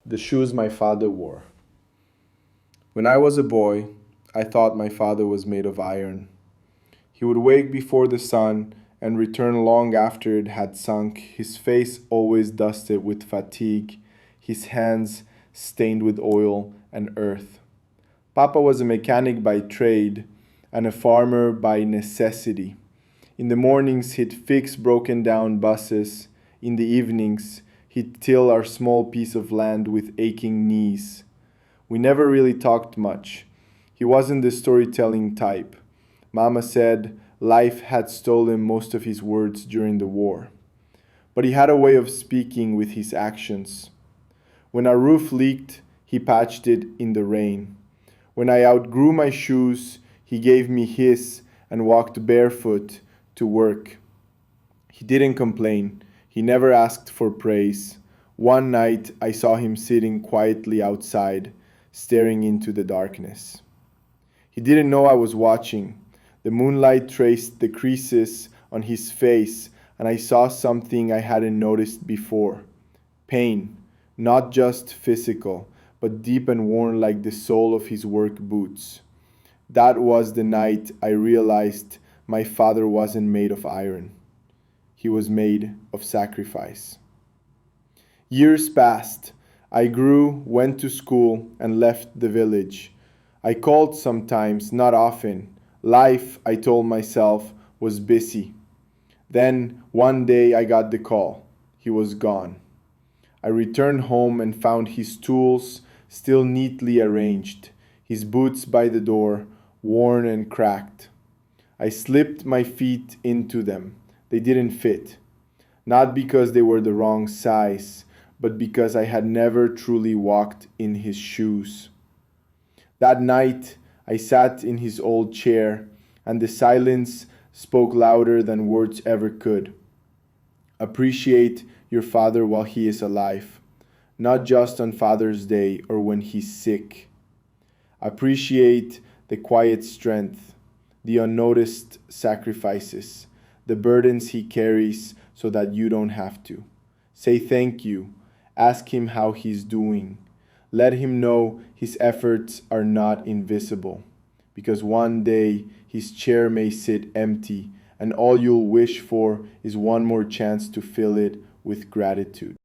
The shoes my father wore. When I was a boy, I thought my father was made of iron. He would wake before the sun and return long after it had sunk, his face always dusted with fatigue, his hands stained with oil and earth. Papa was a mechanic by trade and a farmer by necessity. In the mornings, he'd fix broken down buses. In the evenings, he'd till our small piece of land with aching knees. We never really talked much. He wasn't the storytelling type. Mama said life had stolen most of his words during the war. But he had a way of speaking with his actions. When our roof leaked, he patched it in the rain. When I outgrew my shoes, he gave me his and walked barefoot to work. He didn't complain. He never asked for praise. One night I saw him sitting quietly outside, staring into the darkness. He didn't know I was watching. The moonlight traced the creases on his face, and I saw something I hadn't noticed before. Pain, not just physical, but deep and worn like the sole of his work boots. That was the night I realized my father wasn't made of iron. He was made of sacrifice. Years passed. I grew, went to school, and left the village. I called sometimes, not often. Life, I told myself, was busy. Then, one day, I got the call. He was gone. I returned home and found his tools still neatly arranged, his boots by the door, worn and cracked. I slipped my feet into them. They didn't fit. Not because they were the wrong size, but because I had never truly walked in his shoes. That night, I sat in his old chair, and the silence spoke louder than words ever could. Appreciate your father while he is alive, not just on Father's Day or when he's sick. Appreciate the quiet strength, the unnoticed sacrifices, the burdens he carries so that you don't have to. Say thank you. Ask him how he's doing. Let him know his efforts are not invisible, because one day his chair may sit empty, and all you'll wish for is one more chance to fill it with gratitude.